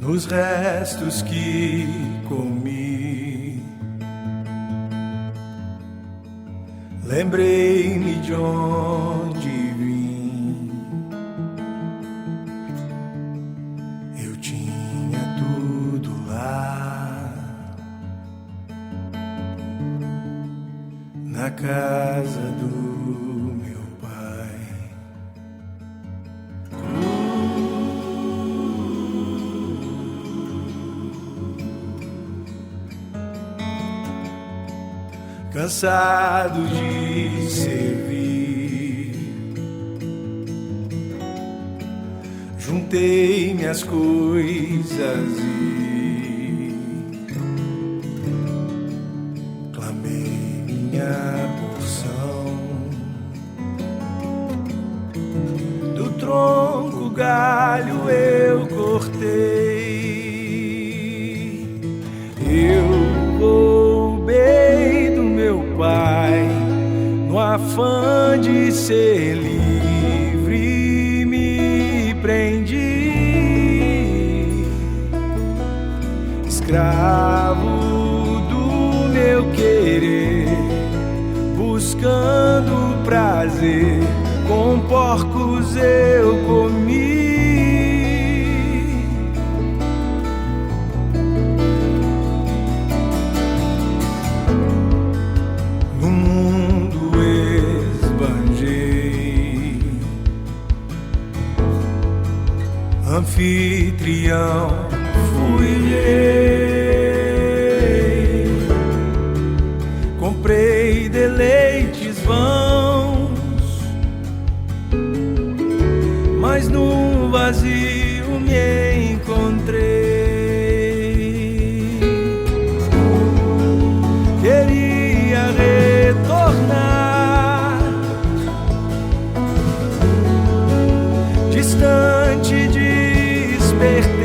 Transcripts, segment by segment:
nos restos que comi. Lembrei-me de onde vim. Eu tinha tudo lá, na casa do meu pai. Cansado de servir, juntei minhas coisas e clamei minha porção. Do tronco galho eu cortei, eu roubei do meu pai, no afã de ser livre me prendi, escravo do meu querer, buscando prazer, com porcos eu comi. No mundo esbanjei, anfitrião fui eu, comprei deleites vãos, mas no vazio me encontrei. Queria retornar, distante despertei.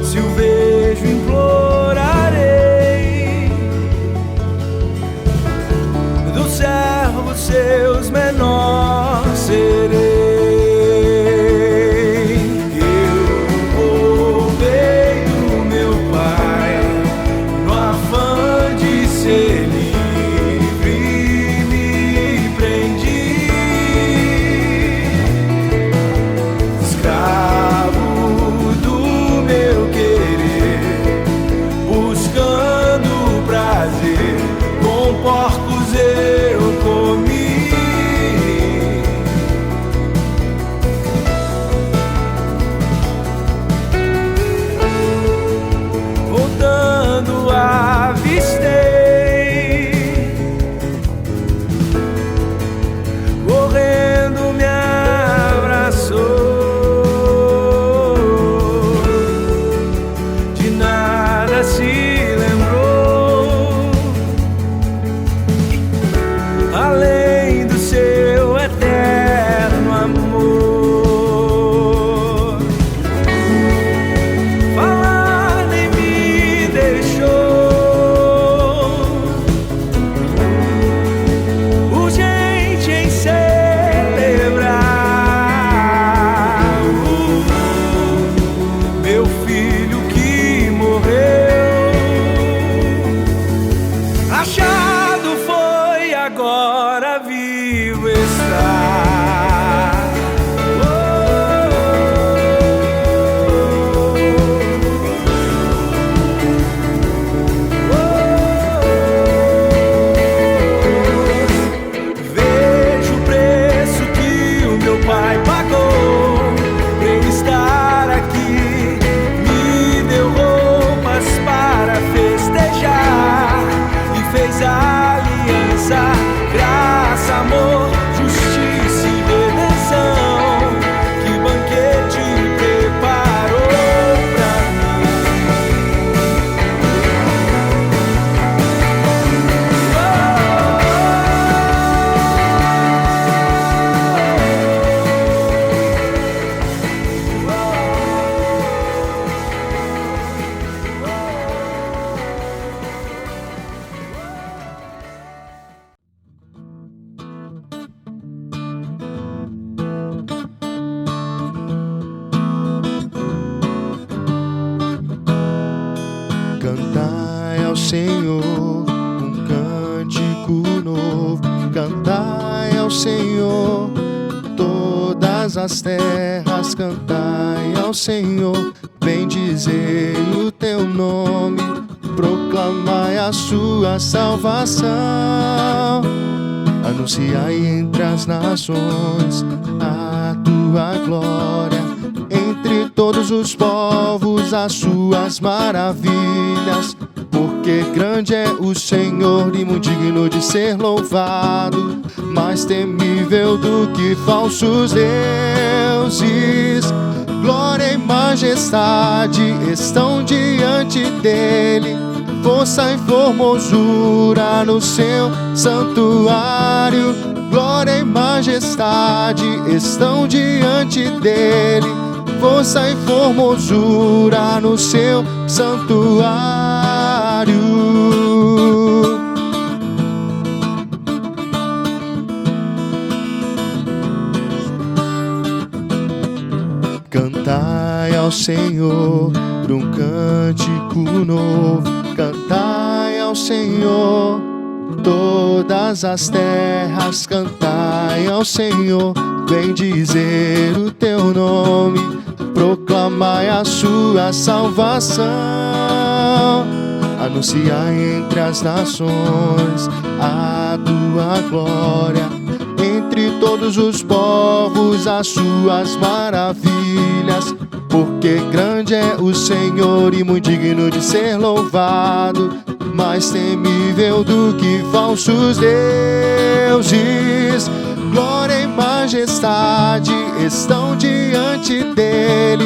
Se o vejo implorarei, do servo seus menor serei. Eu roubei do meu pai, no afã de ser livre me prendi, escravo do meu querer, buscando prazer, com porcos eu comi. Voltando avistei, correndo me abraçou, de nada se lembrou, além do seu eterno amor. Falar nem me deixou, urgente em celebrar meu filho que morreu. Achado foi agora Cantai ao Senhor, todas as terras, cantai ao Senhor, bendizei o teu nome, proclamai a sua salvação, anunciai entre as nações a tua glória, entre todos os povos as suas maravilhas, porque grande é o Senhor e muito digno de ser louvado, mais temível do que falsos deuses. Glória e majestade estão diante dele, força e formosura no seu santuário. Glória e majestade estão diante dele, força e formosura no seu santuário. Cantai ao Senhor um cântico novo, cantai ao Senhor todas as terras, cantai ao Senhor, bendizer o teu nome, proclamai a sua salvação, anunciai entre as nações a tua glória, entre todos os povos as suas maravilhas, porque grande é o Senhor e muito digno de ser louvado, mais temível do que falsos deuses. Glória e majestade estão diante dele,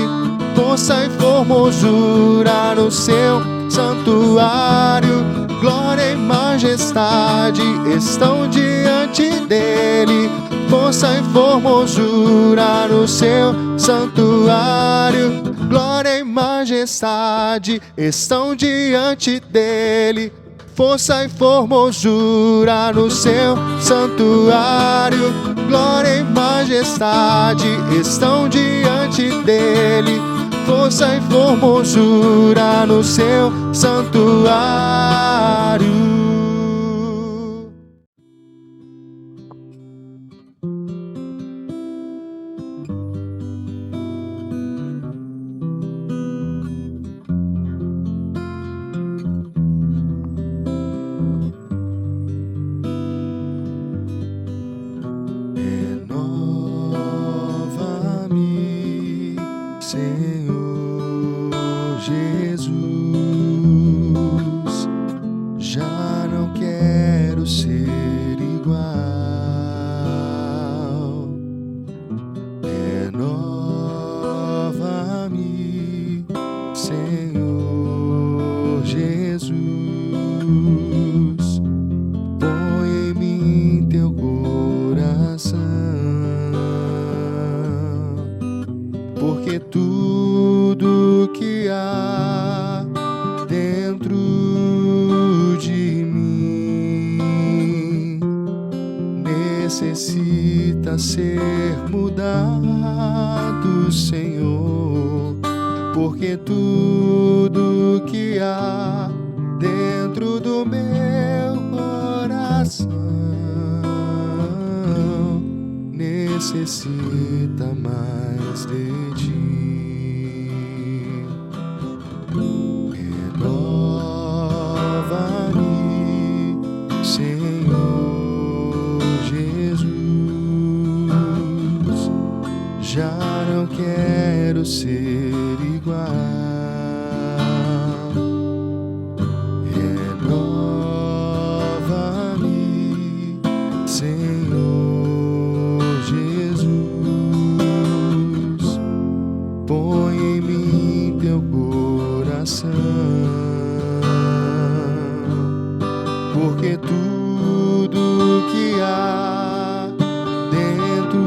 força e formosura no seu santuário. Glória e majestade estão diante dele, força e formosura no seu santuário. Glória e majestade estão diante dele, força e formosura no seu santuário. Glória e majestade estão diante dele, força e formosura no seu santuário. Senhor Jesus, já não quero ser igual. Renova-me, Senhor Jesus, põe em mim teu coração, porque tudo que há dentro de mim necessita ser mudado, Senhor, porque tudo que há dentro do meu coração necessita mais de ti. Renova-me, Senhor Jesus, já não quero ser igual. Renova-me, Senhor Jesus, põe em mim teu coração, porque tudo que há dentro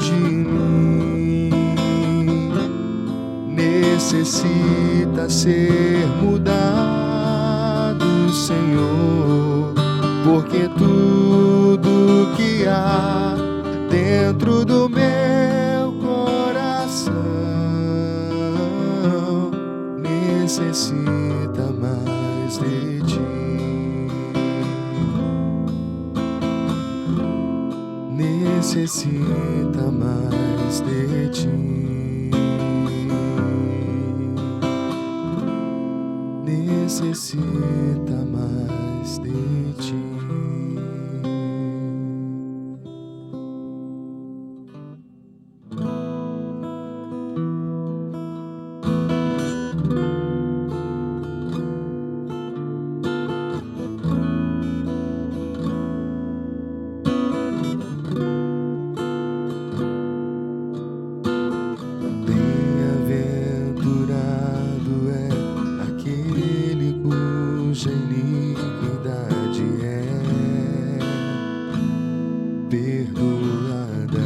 de mim necessita ser mudado, Senhor, porque tudo que há dentro do meu coração necessita mais de ti. necessita mais de ti. Necessita mais de ti. Bem-aventurado é aquele cuja iniquidade é perdoada,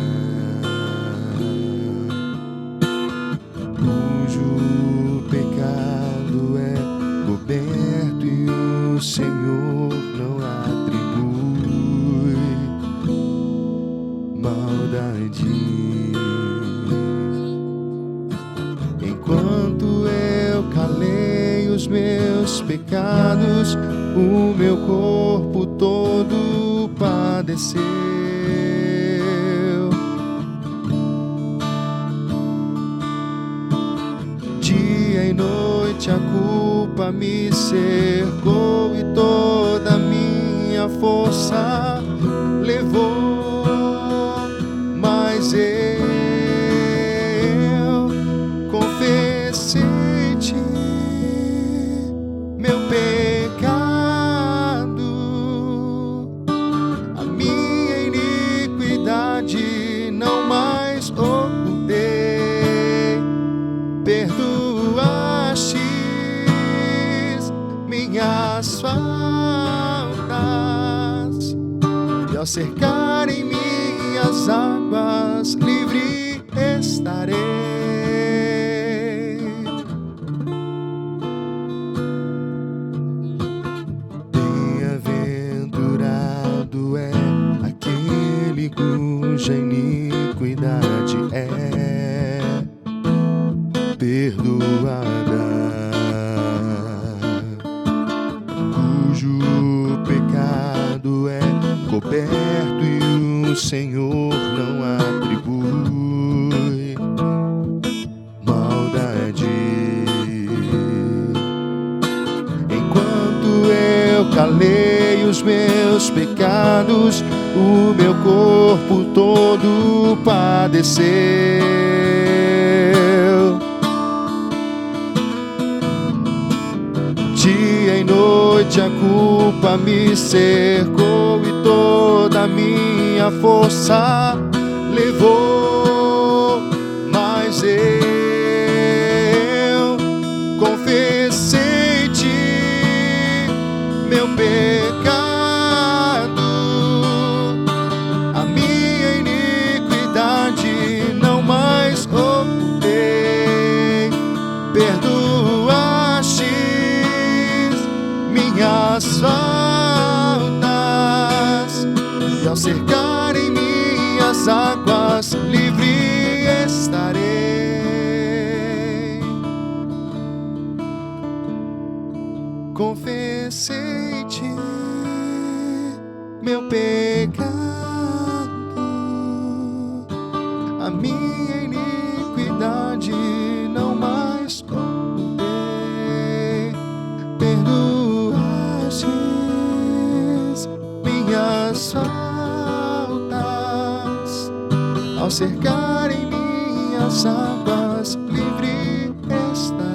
cujo pecado é coberto e o Senhor não atribui maldade. Enquanto eu calei os meus pecados, o meu corpo todo padeceu. Dia e noite a culpa me cercou e toda a minha força levou, mas eu confessei-te meu pecado, a minha iniquidade não mais ocultei. Perdoaste minhas faltas, e ao cercarem minhas águas, livre estarei. Bem-aventurado é aquele cuja iniquidade é perdoada, cujo pecado é coberto e o Senhor não atribui maldade. Enquanto eu calei os meus pecados, o meu corpo todo padeceu. Dia e noite a culpa me cercou e toda a minha força levou, mas eu confessei-te meu pecado, a minha iniquidade não mais ocultei. Perdoaste minhas faltas, e ao cercarem minhas águas, livre estarei. Confessei-te meu pecado, a minha iniquidade não mais ocultei. Perdoaste minhas faltas, ao cercarem minhas águas, livre estarei.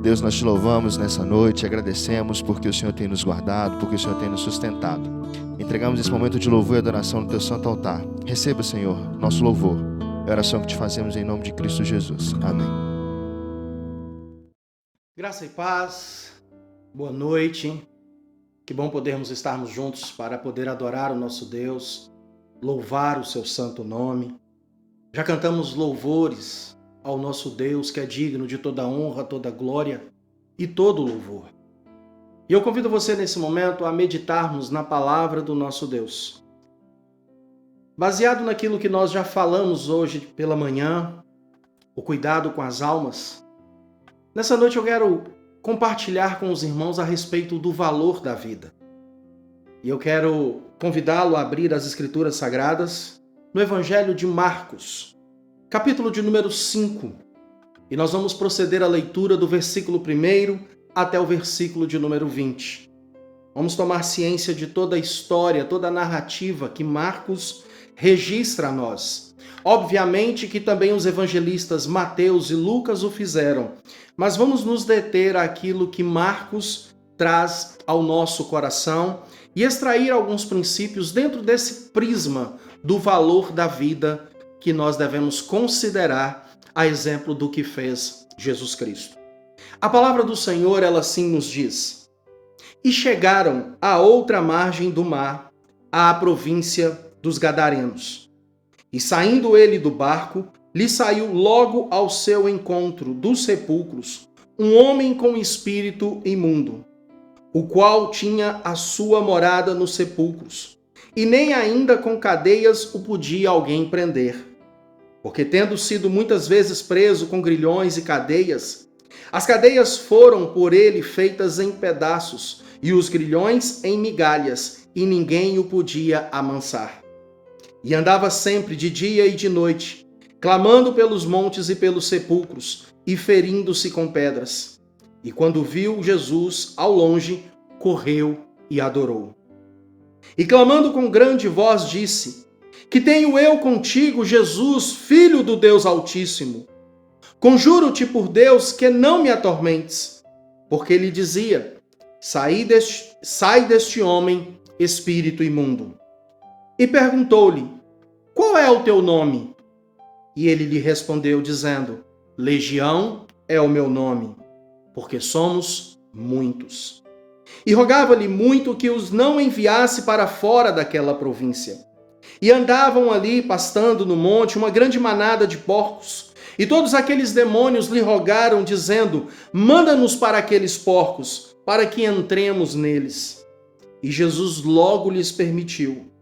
Deus, nós te louvamos nessa noite, agradecemos porque o Senhor tem nos guardado, porque o Senhor tem nos sustentado. Entregamos esse momento de louvor e adoração no teu santo altar. Receba, Senhor, nosso louvor. É a oração que te fazemos em nome de Cristo Jesus. Amém. Graça e paz, boa noite. Que bom podermos estarmos juntos para poder adorar o nosso Deus, louvar o seu santo nome. Já cantamos louvores ao nosso Deus, que é digno de toda honra, toda glória e todo louvor. E eu convido você nesse momento a meditarmos na palavra do nosso Deus. Baseado naquilo que nós já falamos hoje pela manhã, o cuidado com as almas, Nessa noite eu quero compartilhar com os irmãos a respeito do valor da vida. E eu quero convidá-lo a abrir as Escrituras Sagradas no Evangelho de Marcos, capítulo de número 5. E nós vamos proceder à leitura do versículo 1 até o versículo de número 20. Vamos tomar ciência de toda a história, toda a narrativa que Marcos registra a nós. Obviamente que também os evangelistas Mateus e Lucas o fizeram, mas vamos nos deter àquilo que Marcos traz ao nosso coração e extrair alguns princípios dentro desse prisma do valor da vida que nós devemos considerar a exemplo do que fez Jesus Cristo. A palavra do Senhor, ela assim nos diz: E chegaram à outra margem do mar, à província dos Gadarenos. E saindo ele do barco, lhe saiu logo ao seu encontro dos sepulcros um homem com espírito imundo, o qual tinha a sua morada nos sepulcros, e nem ainda com cadeias o podia alguém prender. Porque tendo sido muitas vezes preso com grilhões e cadeias, as cadeias foram por ele feitas em pedaços, e os grilhões em migalhas, e ninguém o podia amansar. E andava sempre de dia e de noite, clamando pelos montes e pelos sepulcros, e ferindo-se com pedras. E quando viu Jesus ao longe, correu e adorou. E clamando com grande voz disse: Que tenho eu contigo, Jesus, Filho do Deus Altíssimo? Conjuro-te por Deus que não me atormentes. Porque ele dizia: Sai deste homem, espírito imundo. E perguntou-lhe: Qual é o teu nome? E ele lhe respondeu, dizendo: Legião é o meu nome, porque somos muitos. E rogava-lhe muito que os não enviasse para fora daquela província. E andavam ali, pastando no monte, uma grande manada de porcos. E todos aqueles demônios lhe rogaram, dizendo: Manda-nos para aqueles porcos, para que entremos neles. E Jesus logo lhes permitiu.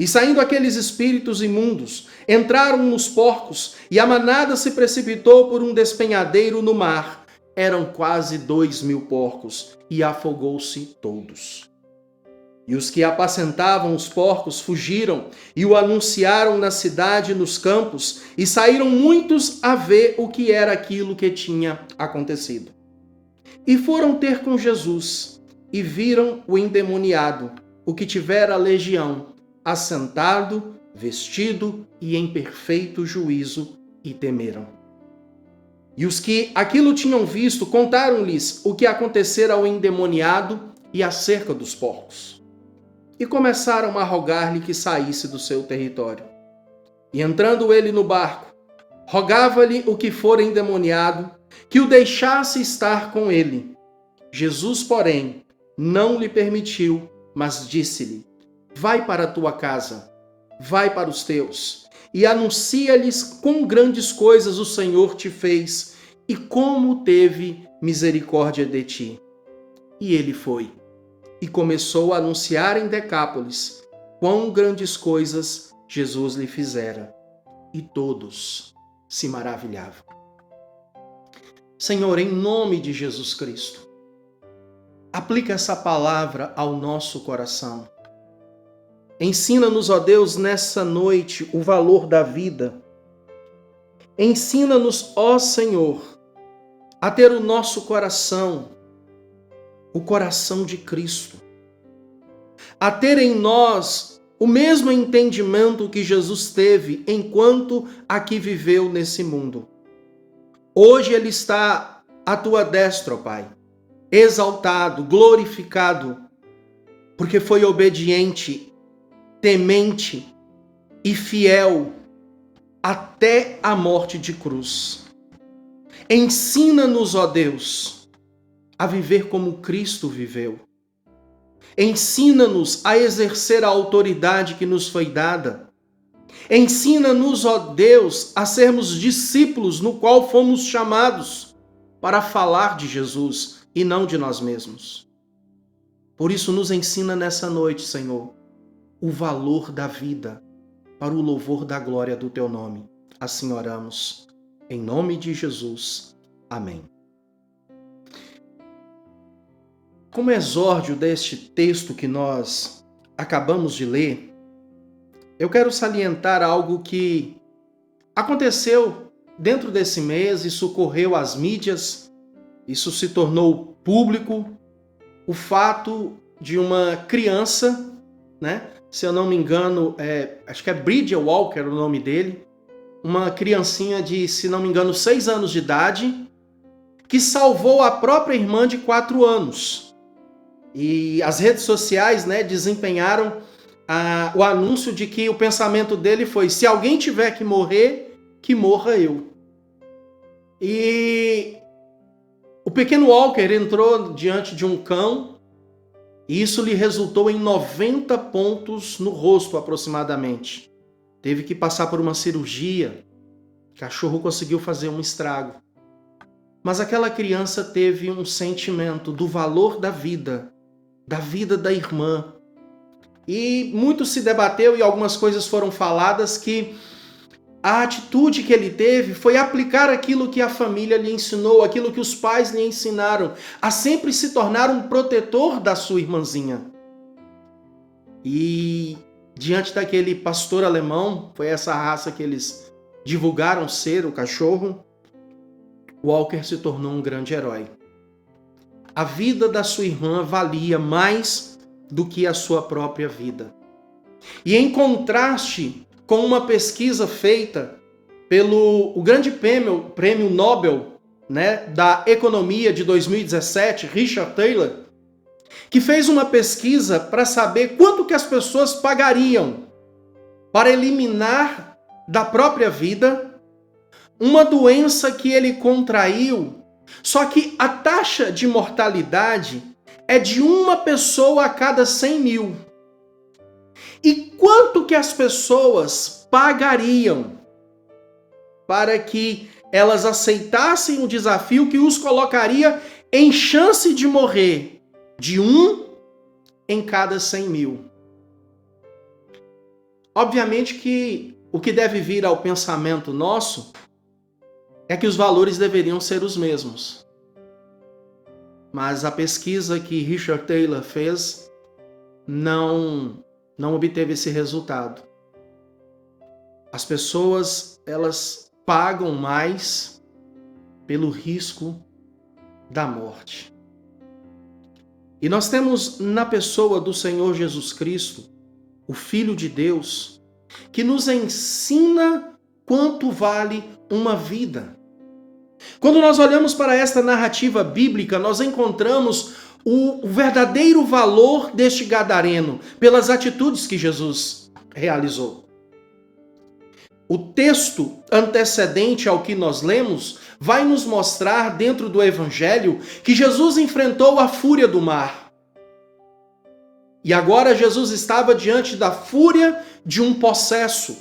E saindo aqueles espíritos imundos, entraram nos porcos, e a manada se precipitou por um despenhadeiro no mar. Eram quase 2.000 porcos, e afogou-se todos. E os que apacentavam os porcos fugiram, e o anunciaram na cidade e nos campos, e saíram muitos a ver o que era aquilo que tinha acontecido. E foram ter com Jesus, e viram o endemoniado, o que tivera legião, assentado, vestido e em perfeito juízo, e temeram. E os que aquilo tinham visto contaram-lhes o que acontecera ao endemoniado e acerca dos porcos. E começaram a rogar-lhe que saísse do seu território. E entrando ele no barco, rogava-lhe o que fora endemoniado que o deixasse estar com ele. Jesus, porém, não lhe permitiu, mas disse-lhe: Vai para a tua casa, vai para os teus, e anuncia-lhes quão grandes coisas o Senhor te fez e como teve misericórdia de ti. E ele foi, e começou a anunciar em Decápolis quão grandes coisas Jesus lhe fizera, e todos se maravilhavam. Senhor, em nome de Jesus Cristo, aplica essa palavra ao nosso coração. Ensina-nos, ó Deus, nessa noite o valor da vida. Ensina-nos, ó Senhor, a ter o nosso coração, o coração de Cristo. A ter em nós o mesmo entendimento que Jesus teve enquanto aqui viveu nesse mundo. Hoje ele está à tua destra, ó Pai, exaltado, glorificado, porque foi obediente, temente e fiel até a morte de cruz. Ensina-nos, ó Deus, a viver como Cristo viveu. Ensina-nos a exercer a autoridade que nos foi dada. Ensina-nos, ó Deus, a sermos discípulos no qual fomos chamados para falar de Jesus e não de nós mesmos. Por isso, nos ensina nessa noite, Senhor, o valor da vida para o louvor da glória do Teu nome. Assim oramos. Em nome de Jesus. Amém. como exórdio deste texto que nós acabamos de ler, eu quero salientar algo que aconteceu dentro desse mês, isso ocorreu às mídias, isso se tornou público, o fato de uma criança, né? Se eu não me engano, acho que é Bridget Walker o nome dele, uma criancinha de, se não me engano, 6 anos de idade, que salvou a própria irmã de 4 anos. E as redes sociais, né, desempenharam o anúncio de que o pensamento dele foi: se alguém tiver que morrer, que morra eu. E o pequeno Walker entrou diante de um cão e isso lhe resultou em 90 pontos no rosto aproximadamente. Teve que passar por uma cirurgia. O cachorro conseguiu fazer um estrago. Mas aquela criança teve um sentimento do valor da vida da irmã. E muito se debateu e algumas coisas foram faladas que a atitude que ele teve foi aplicar aquilo que a família lhe ensinou, aquilo que os pais lhe ensinaram, a sempre se tornar um protetor da sua irmãzinha. E diante daquele pastor alemão, foi essa raça que eles divulgaram ser o cachorro, Walker se tornou um grande herói. A vida da sua irmã valia mais do que a sua própria vida. E em contraste com uma pesquisa feita pelo o grande prêmio Nobel, né, da economia de 2017, Richard Thaler, que fez uma pesquisa para saber quanto que as pessoas pagariam para eliminar da própria vida uma doença que ele contraiu, só que a taxa de mortalidade é de uma pessoa a cada 100 mil. E quanto que as pessoas pagariam para que elas aceitassem o desafio que os colocaria em chance de morrer de 1 em cada 100 mil? Obviamente que o que deve vir ao pensamento nosso é que os valores deveriam ser os mesmos. Mas a pesquisa que Richard Thaler fez não obteve esse resultado. As pessoas, elas pagam mais pelo risco da morte. E nós temos na pessoa do Senhor Jesus Cristo, o Filho de Deus, que nos ensina quanto vale uma vida. Quando nós olhamos para esta narrativa bíblica, nós encontramos o verdadeiro valor deste gadareno pelas atitudes que Jesus realizou. O texto antecedente ao que nós lemos vai nos mostrar dentro do Evangelho que Jesus enfrentou a fúria do mar. E agora Jesus estava diante da fúria de um possesso,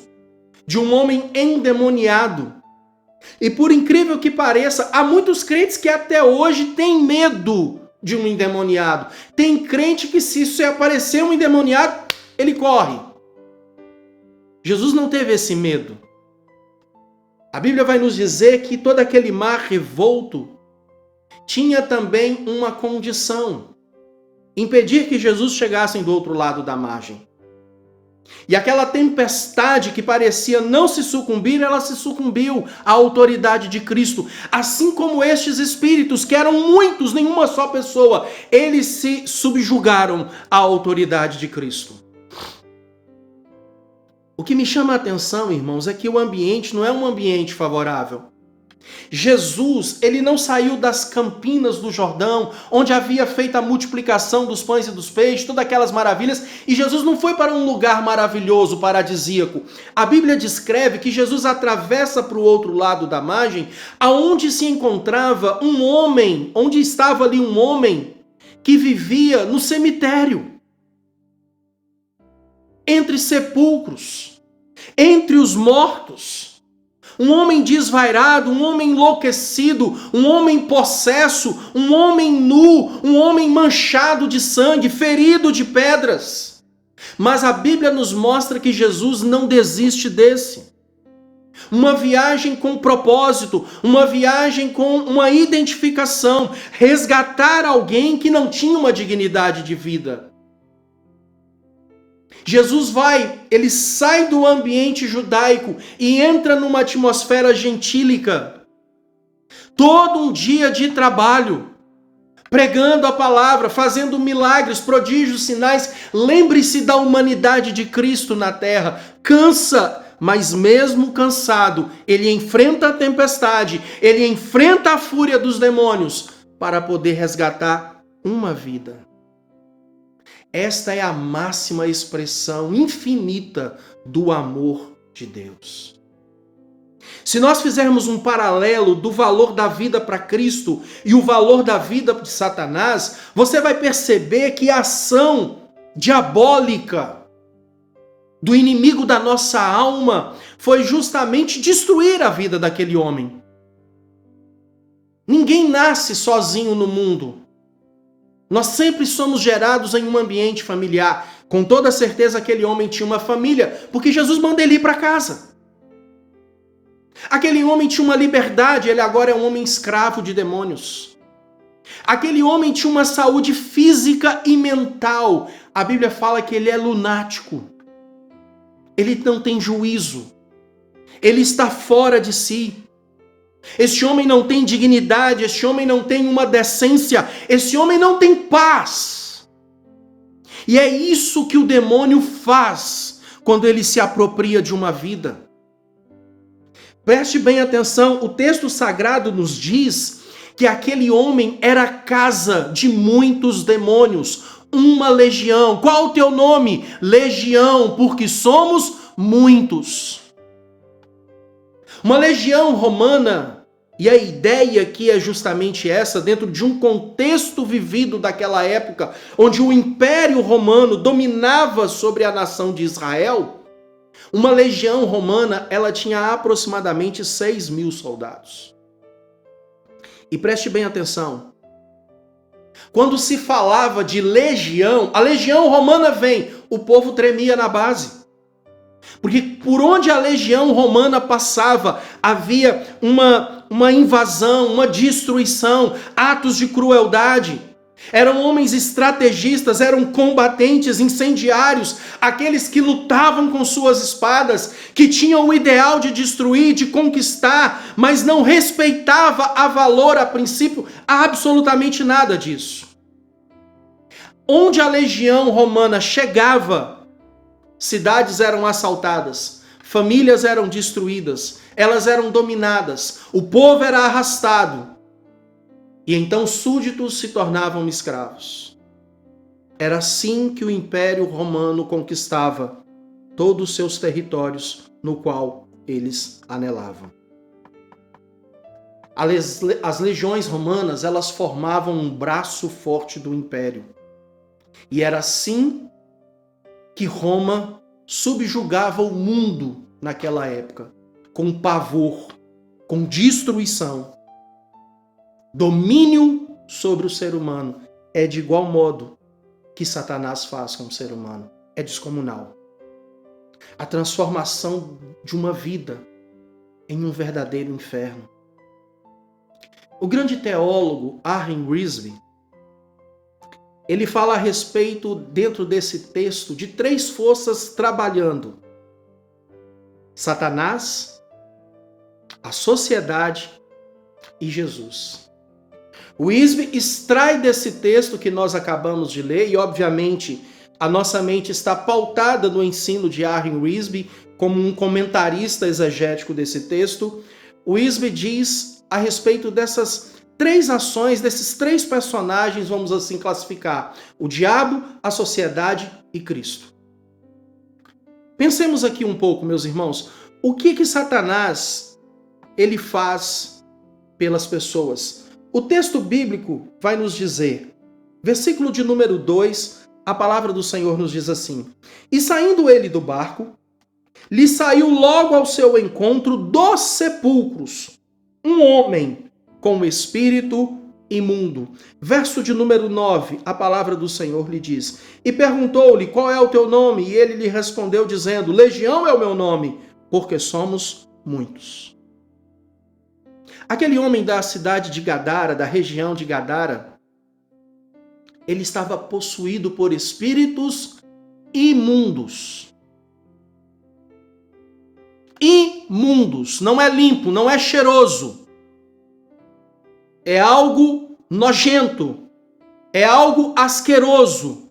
de um homem endemoniado. E por incrível que pareça, há muitos crentes que até hoje têm medo de um endemoniado. Tem crente que se aparecer um endemoniado, ele corre. Jesus não teve esse medo. A Bíblia vai nos dizer que todo aquele mar revolto tinha também uma condição: impedir que Jesus chegasse do outro lado da margem. E aquela tempestade que parecia não se sucumbir, ela se sucumbiu à autoridade de Cristo. Assim como estes espíritos, que eram muitos, nenhuma só pessoa, eles se subjugaram à autoridade de Cristo. O que me chama a atenção, irmãos, é que o ambiente não é um ambiente favorável. Jesus, ele não saiu das campinas do Jordão, onde havia feito a multiplicação dos pães e dos peixes, todas aquelas maravilhas, e Jesus não foi para um lugar maravilhoso, paradisíaco. A Bíblia descreve que Jesus atravessa para o outro lado da margem, aonde se encontrava um homem, onde estava ali um homem que vivia no cemitério, entre sepulcros, entre os mortos. Um homem desvairado, um homem enlouquecido, um homem possesso, um homem nu, um homem manchado de sangue, ferido de pedras. Mas a Bíblia nos mostra que Jesus não desiste desse. Uma viagem com propósito, uma viagem com uma identificação, resgatar alguém que não tinha uma dignidade de vida. Jesus ele sai do ambiente judaico e entra numa atmosfera gentílica. Todo um dia de trabalho, pregando a palavra, fazendo milagres, prodígios, sinais. Lembre-se da humanidade de Cristo na terra. Cansa, mas mesmo cansado, ele enfrenta a tempestade, ele enfrenta a fúria dos demônios para poder resgatar uma vida. Esta é a máxima expressão infinita do amor de Deus. Se nós fizermos um paralelo do valor da vida para Cristo e o valor da vida de Satanás, você vai perceber que a ação diabólica do inimigo da nossa alma foi justamente destruir a vida daquele homem. Ninguém nasce sozinho no mundo. Nós sempre somos gerados em um ambiente familiar. Com toda certeza aquele homem tinha uma família, porque Jesus manda ele ir para casa. Aquele homem tinha uma liberdade, ele agora é um homem escravo de demônios. Aquele homem tinha uma saúde física e mental. A Bíblia fala que ele é lunático. Ele não tem juízo. Ele está fora de si. Este homem não tem dignidade, este homem não tem uma decência, este homem não tem paz. E é isso que o demônio faz quando ele se apropria de uma vida. Preste bem atenção, o texto sagrado nos diz que aquele homem era casa de muitos demônios, uma legião. Qual o teu nome? Legião, porque somos muitos. Uma legião romana, e a ideia aqui é justamente essa, dentro de um contexto vivido daquela época, onde o Império Romano dominava sobre a nação de Israel, uma legião romana, ela tinha aproximadamente 6.000 soldados. E preste bem atenção, quando se falava de legião, a legião romana vem, o povo tremia na base. Porque por onde a legião romana passava, havia uma invasão, uma destruição, atos de crueldade. Eram homens estrategistas, eram combatentes, incendiários, aqueles que lutavam com suas espadas, que tinham o ideal de destruir, de conquistar, mas não respeitava a valor, a princípio, absolutamente nada disso. Onde a legião romana chegava, cidades eram assaltadas, famílias eram destruídas, elas eram dominadas, o povo era arrastado. E então súditos se tornavam escravos. Era assim que o Império Romano conquistava todos os seus territórios no qual eles anelavam. As legiões romanas, elas formavam um braço forte do Império. E era assim que Roma subjugava o mundo naquela época, com pavor, com destruição. Domínio sobre o ser humano é de igual modo que Satanás faz com o ser humano. É descomunal. A transformação de uma vida em um verdadeiro inferno. O grande teólogo Warren Wiersbe, ele fala a respeito, dentro desse texto, de 3 forças trabalhando: Satanás, a sociedade e Jesus. O Wiersbe extrai desse texto que nós acabamos de ler, e obviamente a nossa mente está pautada no ensino de Warren Wiersbe como um comentarista exegético desse texto. O Wiersbe diz a respeito dessas 3 ações, desses 3 personagens, vamos assim classificar: o diabo, a sociedade e Cristo. Pensemos aqui um pouco, meus irmãos, o que Satanás ele faz pelas pessoas? O texto bíblico vai nos dizer, versículo de número 2, a palavra do Senhor nos diz assim: e saindo ele do barco, lhe saiu logo ao seu encontro dos sepulcros um homem com espírito imundo. Verso de número 9, a palavra do Senhor lhe diz: e perguntou-lhe: qual é o teu nome? E ele lhe respondeu dizendo: Legião é o meu nome, porque somos muitos. Aquele homem da cidade de Gadara, da região de Gadara, ele estava possuído por espíritos imundos. Imundos, não é limpo, não é cheiroso. É algo nojento, é algo asqueroso,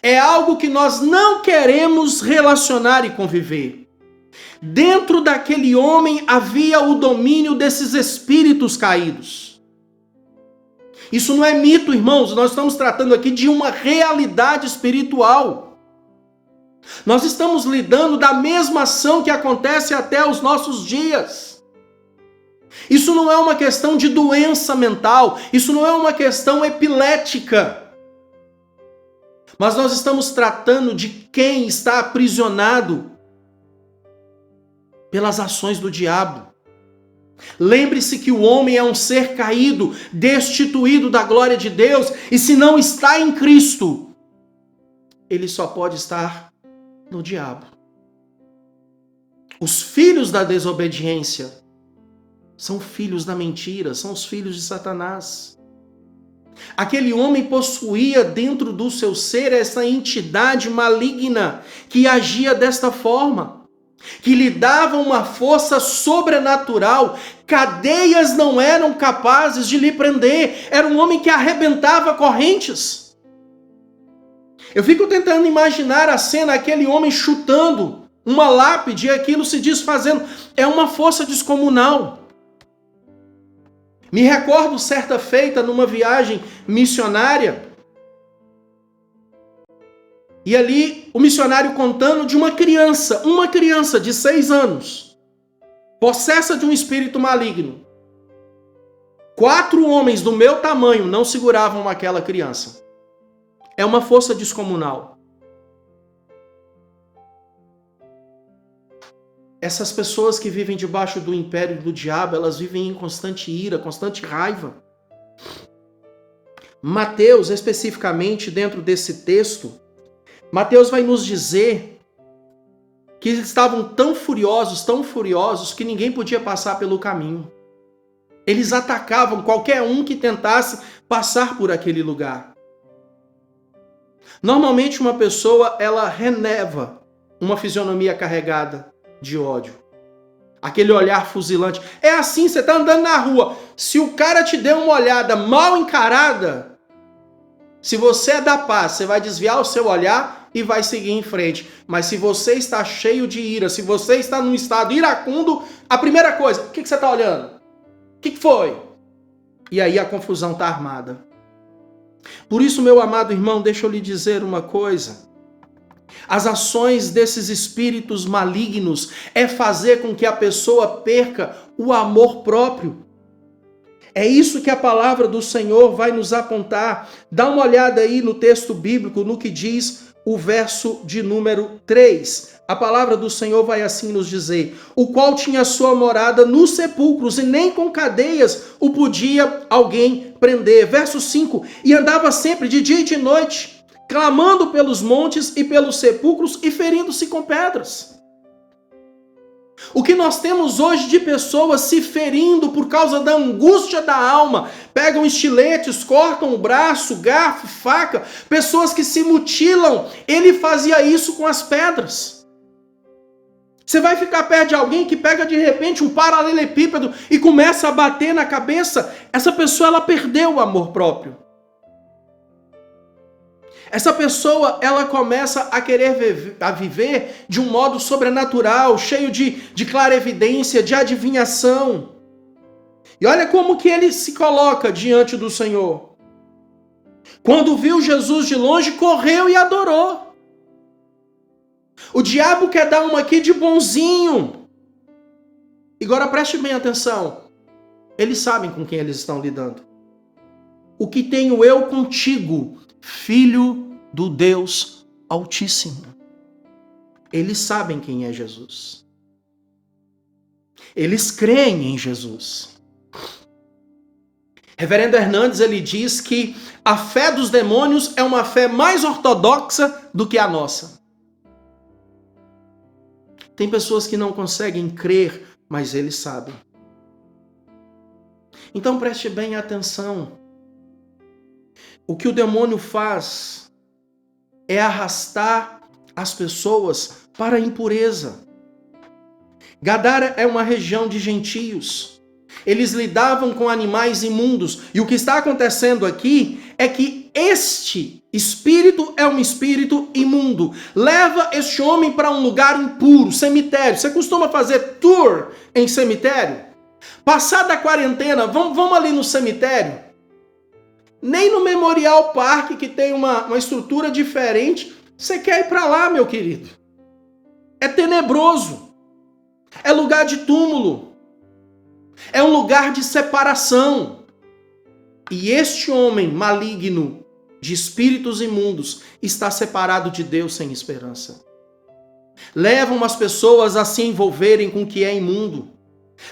é algo que nós não queremos relacionar e conviver. Dentro daquele homem havia o domínio desses espíritos caídos. Isso não é mito, irmãos, nós estamos tratando aqui de uma realidade espiritual. Nós estamos lidando da mesma ação que acontece até os nossos dias. Isso não é uma questão de doença mental, isso não é uma questão epilética. Mas nós estamos tratando de quem está aprisionado pelas ações do diabo. Lembre-se que o homem é um ser caído, destituído da glória de Deus, e se não está em Cristo, ele só pode estar no diabo. Os filhos da desobediência são filhos da mentira, são os filhos de Satanás. Aquele homem possuía dentro do seu ser essa entidade maligna que agia desta forma, que lhe dava uma força sobrenatural. Cadeias não eram capazes de lhe prender. Era um homem que arrebentava correntes. Eu fico tentando imaginar a cena, aquele homem chutando uma lápide e aquilo se desfazendo. É uma força descomunal. Me recordo certa feita numa viagem missionária, e ali o missionário contando de uma criança de 6 anos, possessa de um espírito maligno. 4 homens do meu tamanho não seguravam aquela criança. É uma força descomunal. Essas pessoas que vivem debaixo do império do diabo, elas vivem em constante ira, constante raiva. Mateus, especificamente dentro desse texto, Mateus vai nos dizer que eles estavam tão furiosos, que ninguém podia passar pelo caminho. Eles atacavam qualquer um que tentasse passar por aquele lugar. Normalmente uma pessoa, ela reneva uma fisionomia carregada de ódio. Aquele olhar fuzilante. É assim, você está andando na rua. Se o cara te der uma olhada mal encarada, se você é da paz, você vai desviar o seu olhar e vai seguir em frente. Mas se você está cheio de ira, se você está num estado iracundo, a primeira coisa, o que você está olhando? O que foi? E aí a confusão está armada. Por isso, meu amado irmão, deixa eu lhe dizer uma coisa. As ações desses espíritos malignos é fazer com que a pessoa perca o amor próprio. É isso que a palavra do Senhor vai nos apontar. Dá uma olhada aí no texto bíblico, no que diz o verso de número 3. A palavra do Senhor vai assim nos dizer: o qual tinha sua morada nos sepulcros, e nem com cadeias o podia alguém prender. Verso 5. E andava sempre de dia e de noite, clamando pelos montes e pelos sepulcros e ferindo-se com pedras. O que nós temos hoje de pessoas se ferindo por causa da angústia da alma, pegam estiletes, cortam o braço, garfo, faca, pessoas que se mutilam. Ele fazia isso com as pedras. Você vai ficar perto de alguém que pega de repente um paralelepípedo e começa a bater na cabeça, essa pessoa ela perdeu o amor próprio. Essa pessoa, ela começa a querer viver de um modo sobrenatural, cheio de clarevidência, de adivinhação. E olha como que ele se coloca diante do Senhor. Quando viu Jesus de longe, correu e adorou. O diabo quer dar uma aqui de bonzinho. Agora preste bem atenção. Eles sabem com quem eles estão lidando. O que tenho eu contigo, Filho do Deus Altíssimo. Eles sabem quem é Jesus. Eles creem em Jesus. Reverendo Hernandes, ele diz que a fé dos demônios é uma fé mais ortodoxa do que a nossa. Tem pessoas que não conseguem crer mas eles sabem. Então preste bem atenção. O que o demônio faz é arrastar as pessoas para a impureza. Gadara é uma região de gentios. Eles lidavam com animais imundos. E o que está acontecendo aqui é que este espírito é um espírito imundo. Leva este homem para um lugar impuro, cemitério. Você costuma fazer tour em cemitério? Passada a quarentena, vamos ali no cemitério? Nem no Memorial Park, que tem uma estrutura diferente, você quer ir para lá, meu querido. É tenebroso. É lugar de túmulo. É um lugar de separação. E este homem maligno, de espíritos imundos, está separado de Deus sem esperança. Levam as pessoas a se envolverem com o que é imundo.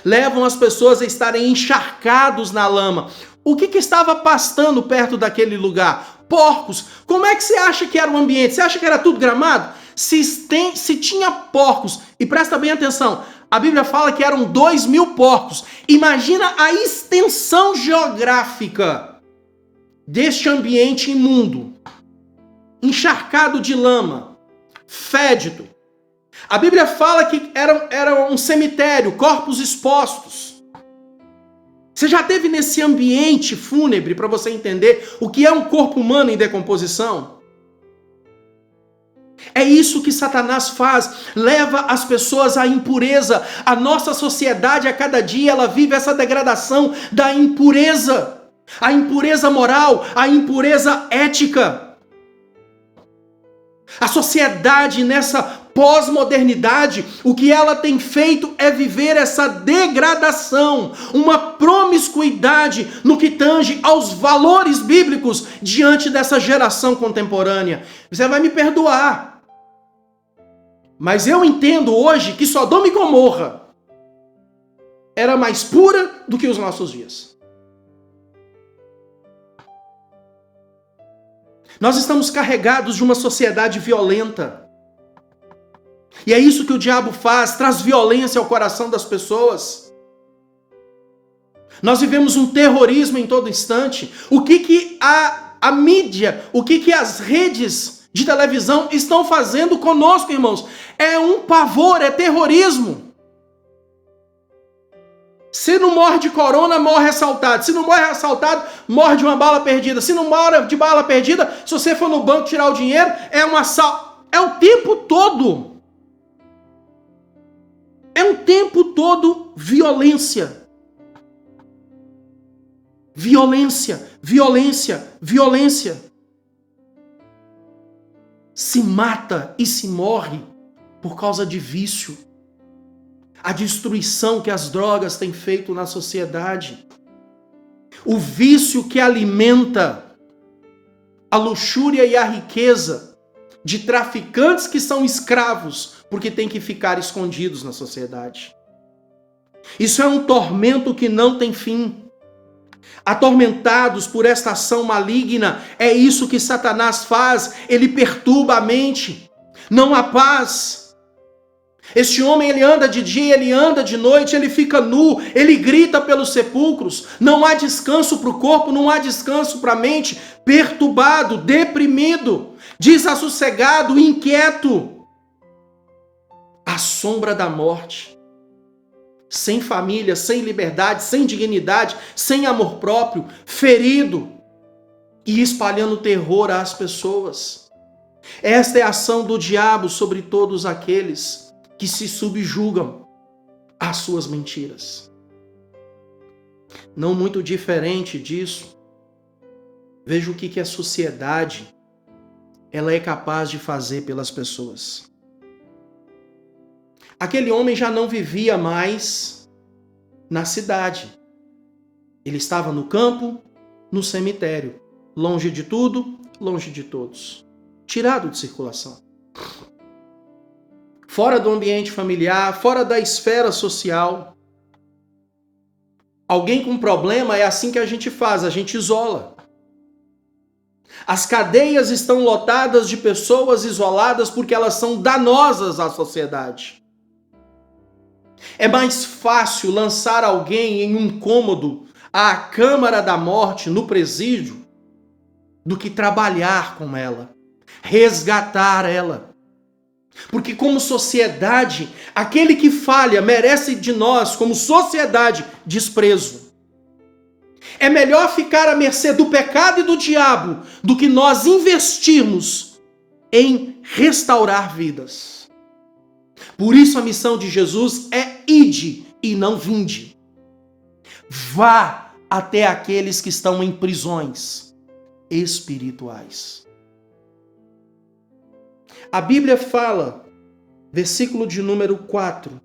Levam as pessoas a estarem encharcados na lama. O que estava pastando perto daquele lugar? Porcos. Como é que você acha que era o ambiente? Você acha que era tudo gramado? Se tinha porcos, e presta bem atenção, a Bíblia fala que eram 2.000 porcos. Imagina a extensão geográfica deste ambiente imundo, encharcado de lama, fédido. A Bíblia fala que era um cemitério, corpos expostos. Você já esteve nesse ambiente fúnebre para você entender o que é um corpo humano em decomposição? É isso que Satanás faz, leva as pessoas à impureza. A nossa sociedade, a cada dia, ela vive essa degradação da impureza. A impureza moral, a impureza ética. A sociedade nessa pós-modernidade, o que ela tem feito é viver essa degradação, uma promiscuidade no que tange aos valores bíblicos diante dessa geração contemporânea. Você vai me perdoar, mas eu entendo hoje que Sodoma e Gomorra era mais pura do que os nossos dias. Nós estamos carregados de uma sociedade violenta. E é isso que o diabo faz, traz violência ao coração das pessoas. Nós vivemos um terrorismo em todo instante. O que a mídia, o que as redes de televisão estão fazendo conosco, irmãos? É um pavor, é terrorismo. Se não morre de corona, morre assaltado. Se não morre assaltado, morre de uma bala perdida. Se não morre de bala perdida, se você for no banco tirar o dinheiro, é um assalto. É o tempo todo. É o tempo todo violência. Violência, violência, violência. Se mata e se morre por causa de vício. A destruição que as drogas têm feito na sociedade. O vício que alimenta a luxúria e a riqueza de traficantes que são escravos porque têm que ficar escondidos na sociedade. Isso é um tormento que não tem fim. Atormentados por esta ação maligna, é isso que Satanás faz. Ele perturba a mente. Não há paz. Este homem, ele anda de dia, ele anda de noite, ele fica nu, ele grita pelos sepulcros. Não há descanso para o corpo, não há descanso para a mente. Perturbado, deprimido, desassossegado, inquieto. À sombra da morte. Sem família, sem liberdade, sem dignidade, sem amor próprio, ferido e espalhando terror às pessoas. Esta é a ação do diabo sobre todos aqueles que se subjugam às suas mentiras. Não muito diferente disso, veja o que a sociedade ela é capaz de fazer pelas pessoas. Aquele homem já não vivia mais na cidade. Ele estava no campo, no cemitério, longe de tudo, longe de todos, tirado de circulação. Fora do ambiente familiar, fora da esfera social. Alguém com problema é assim que a gente faz, a gente isola. As cadeias estão lotadas de pessoas isoladas porque elas são danosas à sociedade. É mais fácil lançar alguém em um cômodo, à câmara da morte, no presídio, do que trabalhar com ela, resgatar ela. Porque como sociedade, aquele que falha merece de nós, como sociedade, desprezo. É melhor ficar à mercê do pecado e do diabo do que nós investirmos em restaurar vidas. Por isso a missão de Jesus é ide e não vinde. Vá até aqueles que estão em prisões espirituais. A Bíblia fala, versículo de número 4,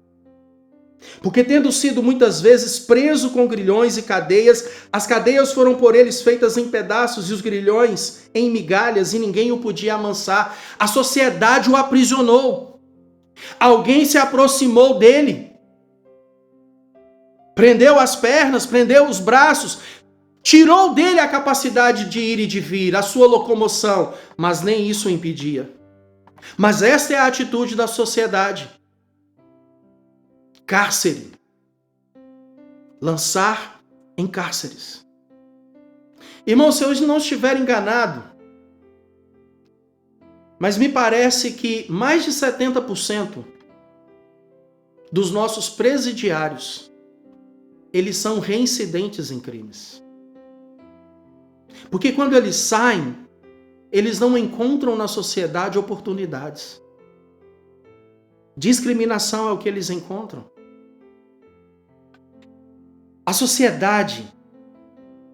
porque tendo sido muitas vezes preso com grilhões e cadeias, as cadeias foram por eles feitas em pedaços e os grilhões em migalhas e ninguém o podia amansar. A sociedade o aprisionou. Alguém se aproximou dele, prendeu as pernas, prendeu os braços, tirou dele a capacidade de ir e de vir, a sua locomoção, mas nem isso o impedia. Mas esta é a atitude da sociedade. Cárcere. Lançar em cárceres. Irmão, se eu não estiver enganado, mas me parece que mais de 70% dos nossos presidiários, eles são reincidentes em crimes. Porque quando eles saem, eles não encontram na sociedade oportunidades. Discriminação é o que eles encontram. A sociedade,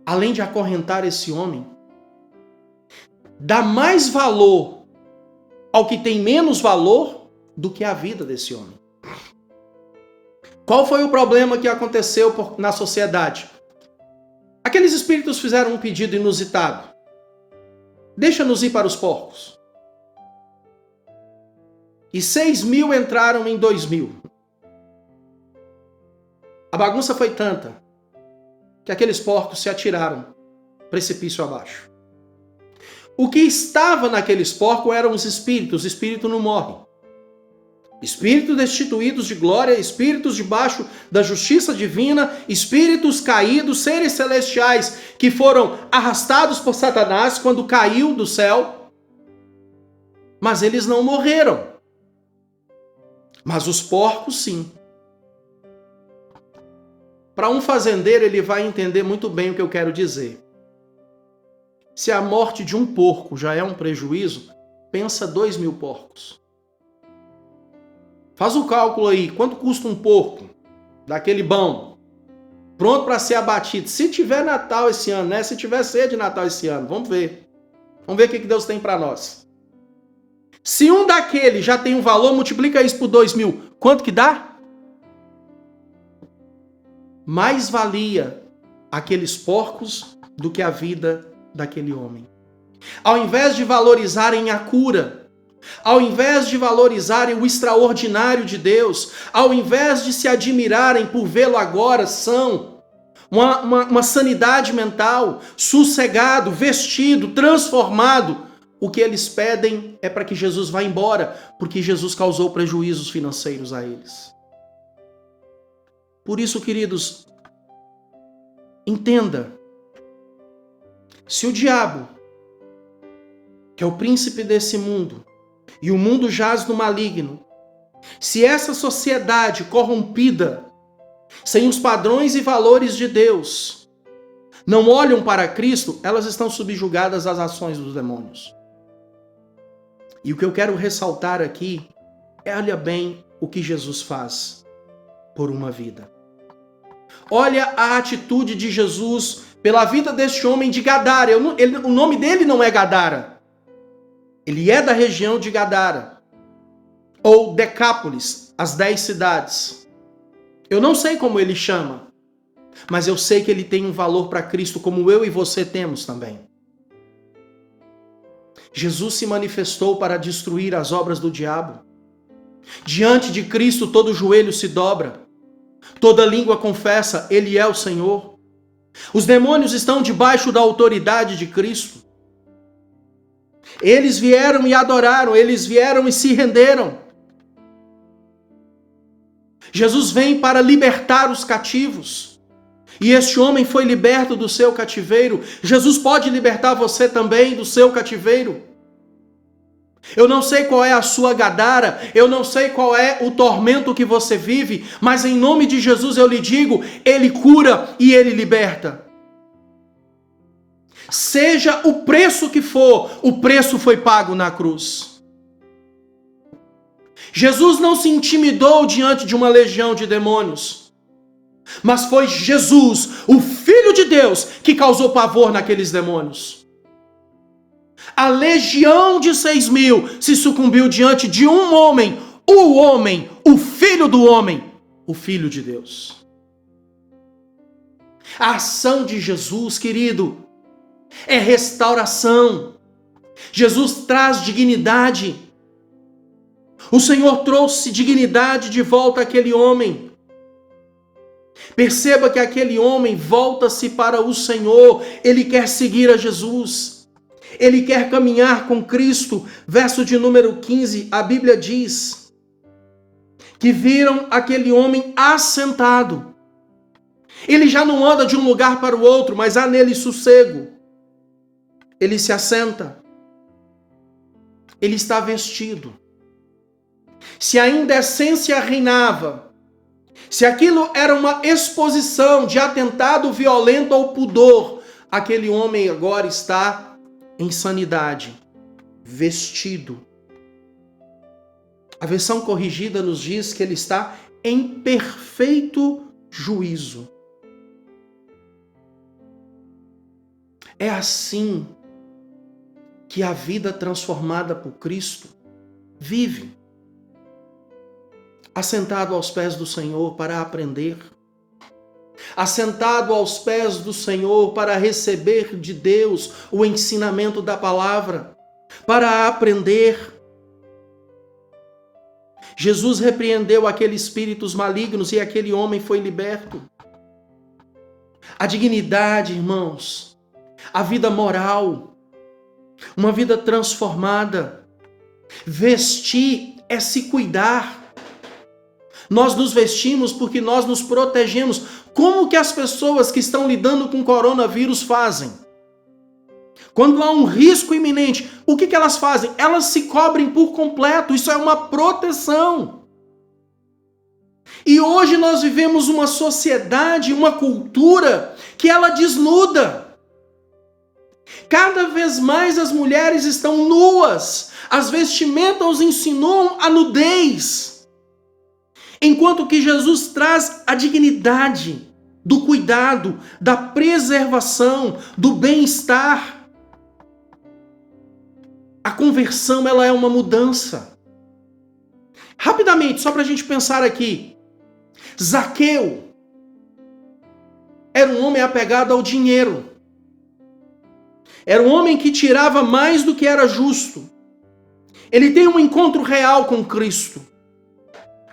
além de acorrentar esse homem, dá mais valor ao que tem menos valor do que a vida desse homem. Qual foi o problema que aconteceu na sociedade? Aqueles espíritos fizeram um pedido inusitado. Deixa-nos ir para os porcos. E 6.000 entraram em 2.000. A bagunça foi tanta que aqueles porcos se atiraram precipício abaixo. O que estava naqueles porcos eram os espíritos. O espírito não morre. Espíritos destituídos de glória, espíritos debaixo da justiça divina, espíritos caídos, seres celestiais que foram arrastados por Satanás quando caiu do céu. Mas eles não morreram. Mas os porcos sim. Para um fazendeiro, ele vai entender muito bem o que eu quero dizer. Se a morte de um porco já é um prejuízo, pensa 2.000 porcos. Faz o cálculo aí, quanto custa um porco daquele bom, pronto para ser abatido? Se tiver Natal esse ano, né? Se tiver ceia de Natal esse ano, vamos ver. Vamos ver o que Deus tem para nós. Se um daquele já tem um valor, multiplica isso por 2.000. Quanto que dá? Mais valia aqueles porcos do que a vida daquele homem. Ao invés de valorizarem a cura, ao invés de valorizarem o extraordinário de Deus, ao invés de se admirarem por vê-lo agora são, uma sanidade mental, sossegado, vestido, transformado, o que eles pedem é para que Jesus vá embora, porque Jesus causou prejuízos financeiros a eles. Por isso, queridos, entenda, se o diabo, que é o príncipe desse mundo, e o mundo jaz no maligno, se essa sociedade corrompida, sem os padrões e valores de Deus, não olham para Cristo, elas estão subjugadas às ações dos demônios. E o que eu quero ressaltar aqui é, olha bem o que Jesus faz por uma vida. Olha a atitude de Jesus pela vida deste homem de Gadara. O nome dele não é Gadara. Ele é da região de Gadara. Ou Decápolis, as 10 cidades. Eu não sei como ele chama, mas eu sei que ele tem um valor para Cristo, como eu e você temos também. Jesus se manifestou para destruir as obras do diabo. Diante de Cristo todo joelho se dobra. Toda língua confessa, Ele é o Senhor. Os demônios estão debaixo da autoridade de Cristo. Eles vieram e adoraram, eles vieram e se renderam. Jesus vem para libertar os cativos. E este homem foi liberto do seu cativeiro. Jesus pode libertar você também do seu cativeiro. Eu não sei qual é a sua Gadara, eu não sei qual é o tormento que você vive, mas em nome de Jesus eu lhe digo, Ele cura e Ele liberta. Seja o preço que for, o preço foi pago na cruz. Jesus não se intimidou diante de uma legião de demônios, mas foi Jesus, o Filho de Deus, que causou pavor naqueles demônios. A legião de 6.000 se sucumbiu diante de um homem, o Filho do homem, o Filho de Deus. A ação de Jesus, querido, é restauração. Jesus traz dignidade. O Senhor trouxe dignidade de volta àquele homem. Perceba que aquele homem volta-se para o Senhor. Ele quer seguir a Jesus. Ele quer caminhar com Cristo. Verso de número 15, a Bíblia diz que viram aquele homem assentado. Ele já não anda de um lugar para o outro, mas há nele sossego. Ele se assenta. Ele está vestido. Se a indecência reinava, se aquilo era uma exposição de atentado violento ao pudor, aquele homem agora está em sanidade, vestido. A versão corrigida nos diz que ele está em perfeito juízo. É assim que a vida transformada por Cristo vive. Assentado aos pés do Senhor para aprender. Assentado aos pés do Senhor para receber de Deus o ensinamento da palavra, para aprender. Jesus repreendeu aqueles espíritos malignos e aquele homem foi liberto. A dignidade, irmãos, a vida moral, uma vida transformada. Vestir é se cuidar. Nós nos vestimos porque nós nos protegemos. Como que as pessoas que estão lidando com coronavírus fazem? Quando há um risco iminente, o que elas fazem? Elas se cobrem por completo. Isso é uma proteção. E hoje nós vivemos uma sociedade, uma cultura que ela desnuda. Cada vez mais as mulheres estão nuas. As vestimentas insinuam a nudez. Enquanto que Jesus traz a dignidade do cuidado, da preservação, do bem-estar. A conversão, ela é uma mudança. Rapidamente, só para a gente pensar aqui. Zaqueu era um homem apegado ao dinheiro. Era um homem que tirava mais do que era justo. Ele tem um encontro real com Cristo.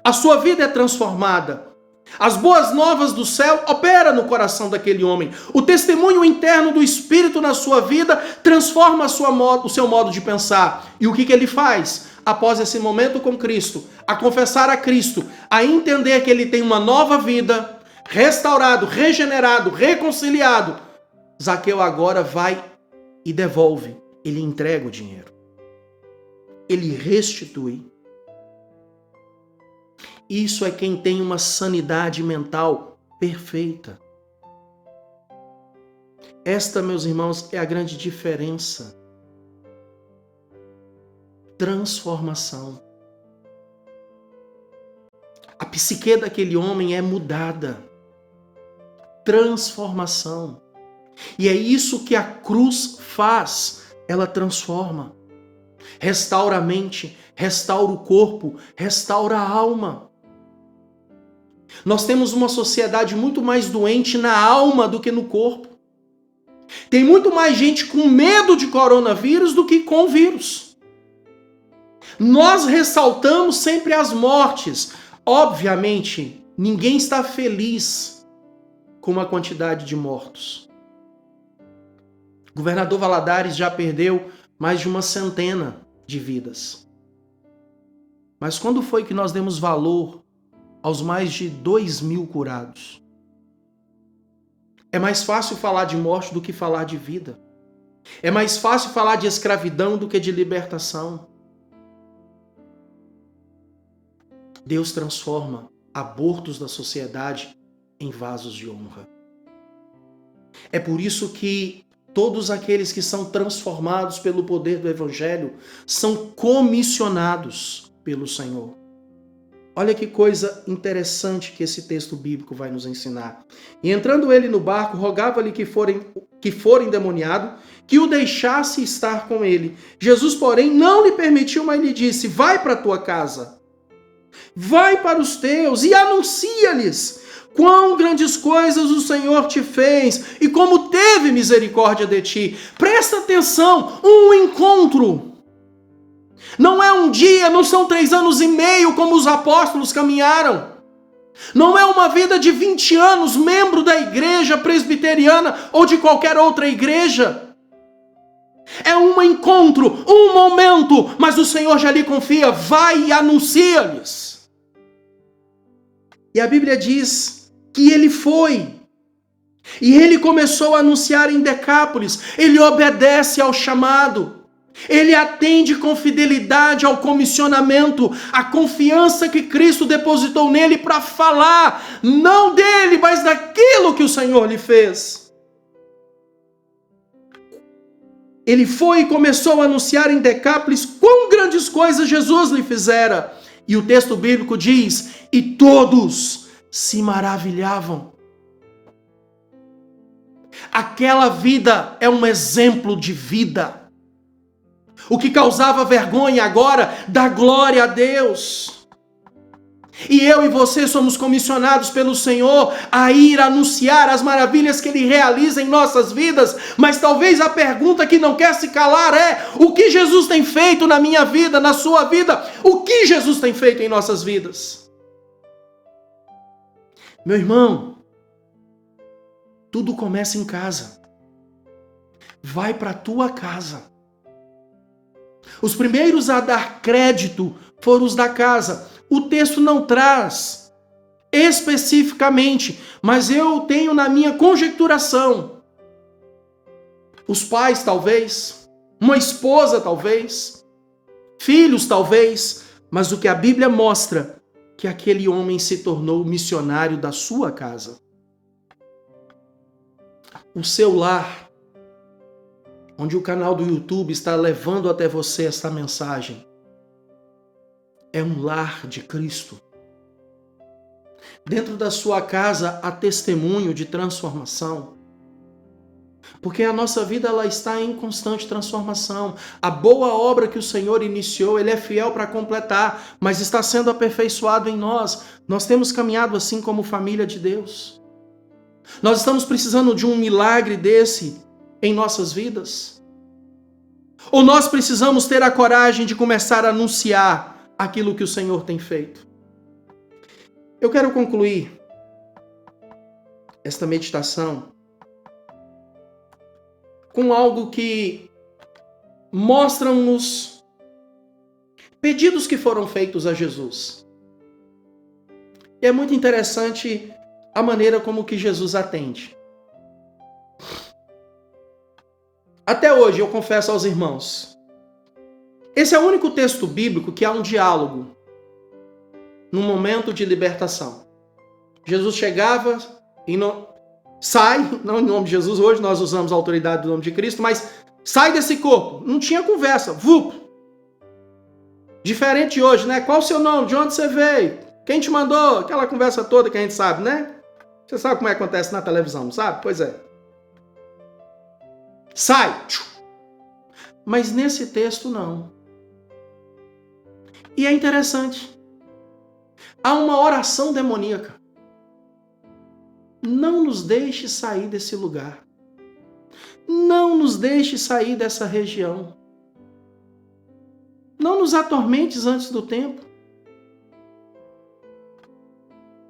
A sua vida é transformada. As boas novas do céu operam no coração daquele homem. O testemunho interno do Espírito na sua vida transforma o seu modo de pensar. E o que ele faz? Após esse momento com Cristo, a confessar a Cristo, a entender que ele tem uma nova vida, restaurado, regenerado, reconciliado, Zaqueu agora vai e devolve. Ele entrega o dinheiro. Ele restitui. Isso é quem tem uma sanidade mental perfeita. Esta, meus irmãos, é a grande diferença. Transformação. A psique daquele homem é mudada. Transformação. E é isso que a cruz faz. Ela transforma. Restaura a mente, restaura o corpo, restaura a alma. Nós temos uma sociedade muito mais doente na alma do que no corpo. Tem muito mais gente com medo de coronavírus do que com o vírus. Nós ressaltamos sempre as mortes. Obviamente, ninguém está feliz com a quantidade de mortos. O governador Valadares já perdeu mais de 100 de vidas. Mas quando foi que nós demos valor aos mais de 2.000 curados. É mais fácil falar de morte do que falar de vida. É mais fácil falar de escravidão do que de libertação. Deus transforma abortos da sociedade em vasos de honra. É por isso que todos aqueles que são transformados pelo poder do Evangelho são comissionados pelo Senhor. Olha que coisa interessante que esse texto bíblico vai nos ensinar. E entrando ele no barco, rogava-lhe que for endemoniado, que o deixasse estar com ele. Jesus, porém, não lhe permitiu, mas lhe disse: vai para a tua casa, vai para os teus e anuncia-lhes quão grandes coisas o Senhor te fez e como teve misericórdia de ti. Presta atenção, um encontro. Não é um dia, não são 3 anos e meio como os apóstolos caminharam. Não é uma vida de 20 anos, membro da igreja presbiteriana ou de qualquer outra igreja. É um encontro, um momento, mas o Senhor já lhe confia, vai e anuncia-lhes. E a Bíblia diz que ele foi. E ele começou a anunciar em Decápolis. Ele obedece ao chamado. Ele atende com fidelidade ao comissionamento, a confiança que Cristo depositou nele para falar, não dele, mas daquilo que o Senhor lhe fez. Ele foi e começou a anunciar em Decápolis quão grandes coisas Jesus lhe fizera. E o texto bíblico diz, e todos se maravilhavam. Aquela vida é um exemplo de vida. O que causava vergonha agora dá glória a Deus. E eu e você somos comissionados pelo Senhor a ir anunciar as maravilhas que Ele realiza em nossas vidas. Mas talvez a pergunta que não quer se calar é: o que Jesus tem feito na minha vida, na sua vida? O que Jesus tem feito em nossas vidas? Meu irmão, tudo começa em casa. Vai para a tua casa. Os primeiros a dar crédito foram os da casa. O texto não traz especificamente, mas eu tenho na minha conjecturação. Os pais, talvez. Uma esposa, talvez. Filhos, talvez. Mas o que a Bíblia mostra, que aquele homem se tornou missionário da sua casa. O seu lar, onde o canal do YouTube está levando até você esta mensagem, é um lar de Cristo. Dentro da sua casa há testemunho de transformação. Porque a nossa vida ela está em constante transformação. A boa obra que o Senhor iniciou, Ele é fiel para completar, mas está sendo aperfeiçoado em nós. Nós temos caminhado assim como família de Deus. Nós estamos precisando de um milagre desse em nossas vidas? Ou nós precisamos ter a coragem de começar a anunciar aquilo que o Senhor tem feito? Eu quero concluir esta meditação com algo que mostra-nos pedidos que foram feitos a Jesus. E é muito interessante a maneira como que Jesus atende. Até hoje, eu confesso aos irmãos, esse é o único texto bíblico que há um diálogo no momento de libertação. Jesus chegava e sai, não em nome de Jesus, hoje nós usamos a autoridade do nome de Cristo, mas sai desse corpo. Não tinha conversa, vup. Diferente hoje, né? Qual o seu nome? De onde você veio? Quem te mandou? Aquela conversa toda que a gente sabe, né? Você sabe como é que acontece na televisão, não sabe? Pois é. Sai! Mas nesse texto não. E é interessante. Há uma oração demoníaca. Não nos deixe sair desse lugar. Não nos deixe sair dessa região. Não nos atormentes antes do tempo.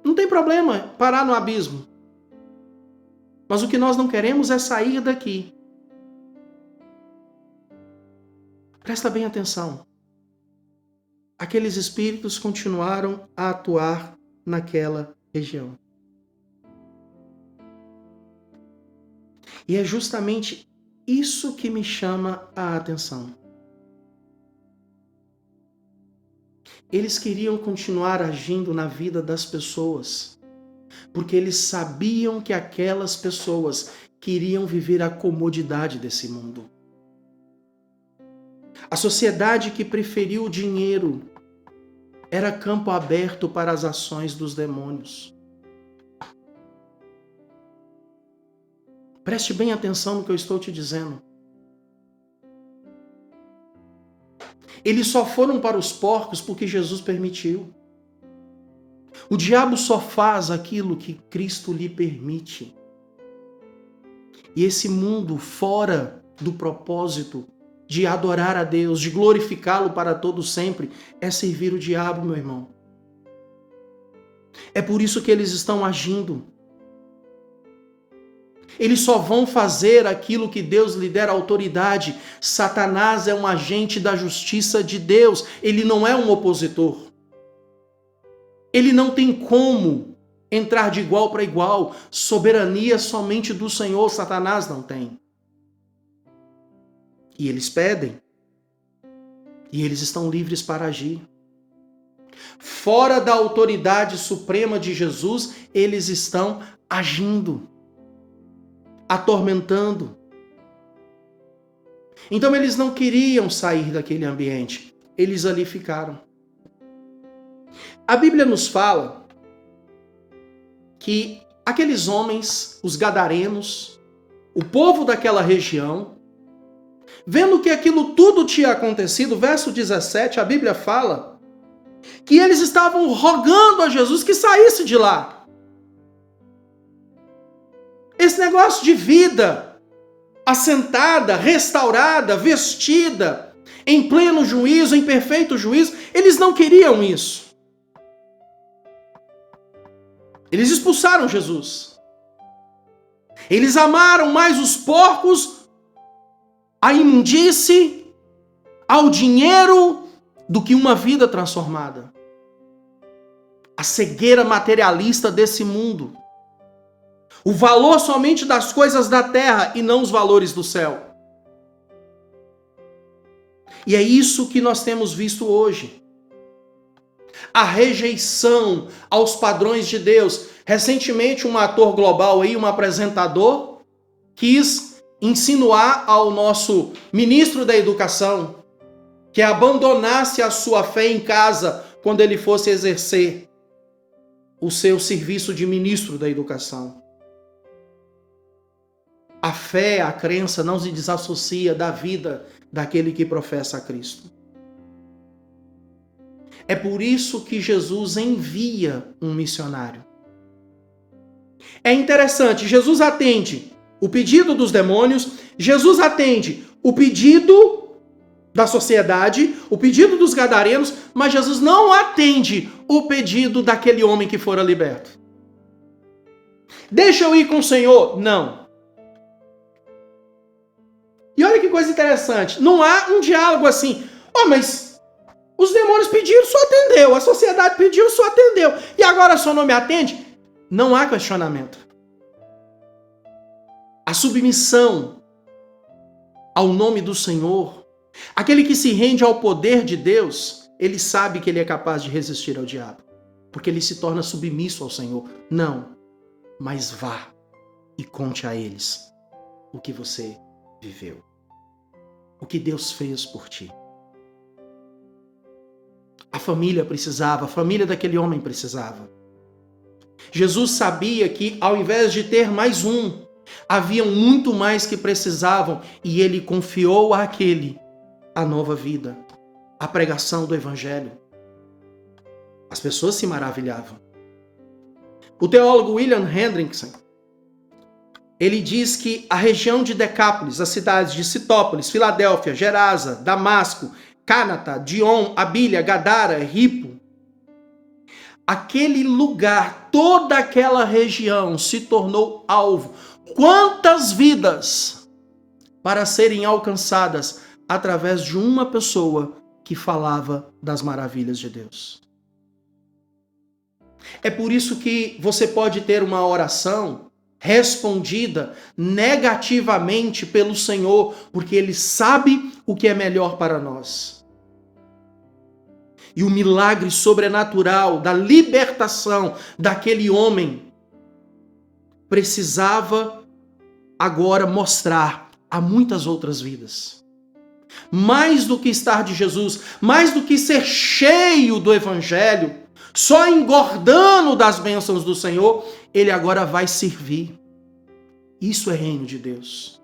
Não tem problema parar no abismo. Mas o que nós não queremos é sair daqui. Presta bem atenção. Aqueles espíritos continuaram a atuar naquela região. E é justamente isso que me chama a atenção. Eles queriam continuar agindo na vida das pessoas, porque eles sabiam que aquelas pessoas queriam viver a comodidade desse mundo. A sociedade que preferiu o dinheiro era campo aberto para as ações dos demônios. Preste bem atenção no que eu estou te dizendo. Eles só foram para os porcos porque Jesus permitiu. O diabo só faz aquilo que Cristo lhe permite. E esse mundo fora do propósito de adorar a Deus, de glorificá-lo para todo sempre, é servir o diabo, meu irmão. É por isso que eles estão agindo. Eles só vão fazer aquilo que Deus lhe der autoridade. Satanás é um agente da justiça de Deus. Ele não é um opositor. Ele não tem como entrar de igual para igual. Soberania somente do Senhor, Satanás não tem. E eles pedem. E eles estão livres para agir. Fora da autoridade suprema de Jesus, eles estão agindo, atormentando. Então eles não queriam sair daquele ambiente. Eles ali ficaram. A Bíblia nos fala que aqueles homens, os gadarenos, o povo daquela região, vendo que aquilo tudo tinha acontecido, verso 17, a Bíblia fala que eles estavam rogando a Jesus que saísse de lá. Esse negócio de vida assentada, restaurada, vestida, em pleno juízo, em perfeito juízo, eles não queriam isso. Eles expulsaram Jesus. Eles amaram mais os porcos, a imundície, ao dinheiro, do que uma vida transformada. A cegueira materialista desse mundo. O valor somente das coisas da terra e não os valores do céu. E é isso que nós temos visto hoje. A rejeição aos padrões de Deus. Recentemente, um ator global aí, um apresentador, quis insinuar ao nosso ministro da Educação que abandonasse a sua fé em casa quando ele fosse exercer o seu serviço de ministro da Educação. A fé, a crença não se desassocia da vida daquele que professa a Cristo. É por isso que Jesus envia um missionário. É interessante, Jesus atende o pedido dos demônios, Jesus atende o pedido da sociedade, o pedido dos gadarenos, mas Jesus não atende o pedido daquele homem que fora liberto. Deixa eu ir com o Senhor? Não. E olha que coisa interessante, não há um diálogo assim, mas os demônios pediram, só atendeu, a sociedade pediu, só atendeu, e agora só não me atende? Não há questionamento. A submissão ao nome do Senhor, aquele que se rende ao poder de Deus, ele sabe que ele é capaz de resistir ao diabo, porque ele se torna submisso ao Senhor. Não, mas vá e conte a eles o que você viveu, o que Deus fez por ti. A família precisava, a família daquele homem precisava. Jesus sabia que ao invés de ter mais um, haviam muito mais que precisavam, e ele confiou àquele a nova vida, a pregação do Evangelho. As pessoas se maravilhavam. O teólogo William Hendrickson, ele diz que a região de Decápolis, as cidades de Citópolis, Filadélfia, Gerasa, Damasco, Cânata, Dion, Abília, Gadara, Ripo, aquele lugar, toda aquela região se tornou alvo. Quantas vidas para serem alcançadas através de uma pessoa que falava das maravilhas de Deus. É por isso que você pode ter uma oração respondida negativamente pelo Senhor, porque Ele sabe o que é melhor para nós. E o milagre sobrenatural da libertação daquele homem precisava agora mostrar a muitas outras vidas. Mais do que estar de Jesus, mais do que ser cheio do Evangelho, só engordando das bênçãos do Senhor, ele agora vai servir. Isso é reino de Deus.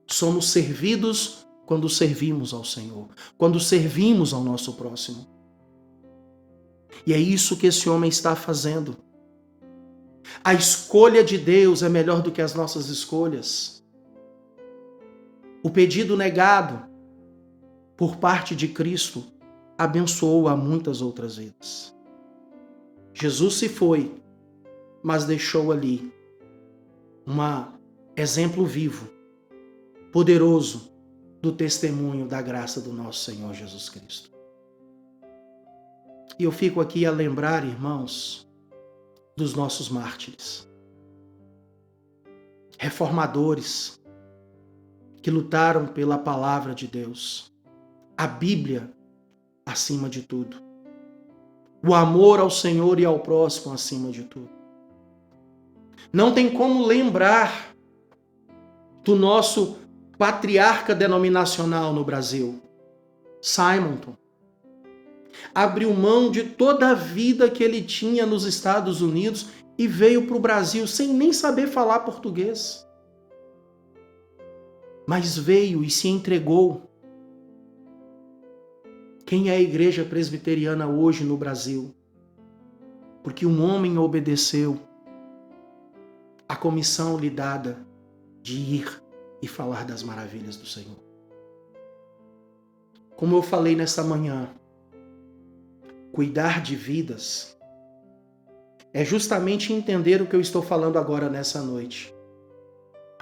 Somos servidos quando servimos ao Senhor, quando servimos ao nosso próximo. E é isso que esse homem está fazendo. A escolha de Deus é melhor do que as nossas escolhas. O pedido negado por parte de Cristo abençoou a muitas outras vidas. Jesus se foi, mas deixou ali um exemplo vivo, poderoso do testemunho da graça do nosso Senhor Jesus Cristo. E eu fico aqui a lembrar, irmãos, dos nossos mártires, reformadores que lutaram pela palavra de Deus, a Bíblia acima de tudo, o amor ao Senhor e ao próximo acima de tudo. Não tem como lembrar do nosso patriarca denominacional no Brasil, Simonton. Abriu mão de toda a vida que ele tinha nos Estados Unidos e veio para o Brasil sem nem saber falar português. Mas veio e se entregou. Quem é a igreja presbiteriana hoje no Brasil? Porque um homem obedeceu a comissão lhe dada de ir e falar das maravilhas do Senhor. Como eu falei nesta manhã, cuidar de vidas é justamente entender o que eu estou falando agora nessa noite.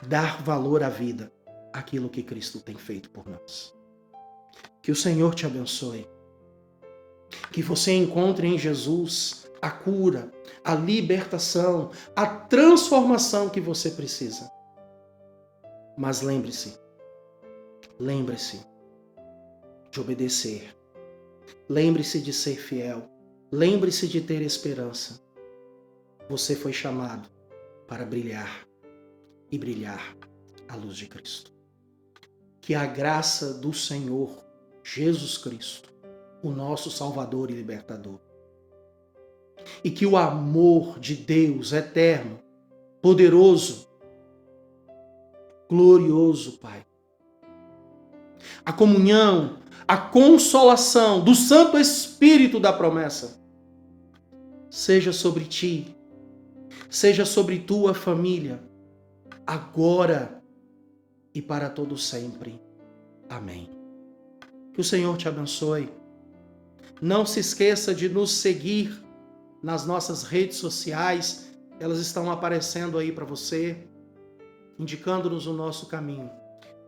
Dar valor à vida, aquilo que Cristo tem feito por nós. Que o Senhor te abençoe. Que você encontre em Jesus a cura, a libertação, a transformação que você precisa. Mas lembre-se de obedecer. Lembre-se de ser fiel. Lembre-se de ter esperança. Você foi chamado para brilhar e brilhar à luz de Cristo. Que a graça do Senhor Jesus Cristo, o nosso Salvador e Libertador, e que o amor de Deus eterno, poderoso, glorioso Pai, a comunhão, a consolação do Santo Espírito da promessa, seja sobre ti, seja sobre tua família, agora e para todo sempre. Amém. Que o Senhor te abençoe. Não se esqueça de nos seguir nas nossas redes sociais. Elas estão aparecendo aí para você, indicando-nos o nosso caminho.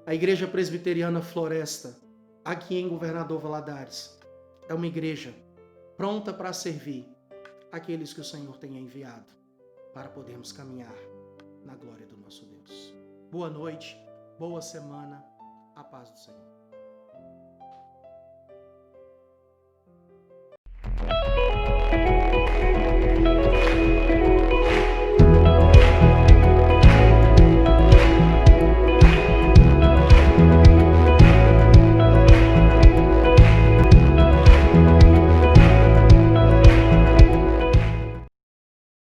A Igreja Presbiteriana Floresta, aqui em Governador Valadares, é uma igreja pronta para servir aqueles que o Senhor tem enviado para podermos caminhar na glória do nosso Deus. Boa noite, boa semana, a paz do Senhor.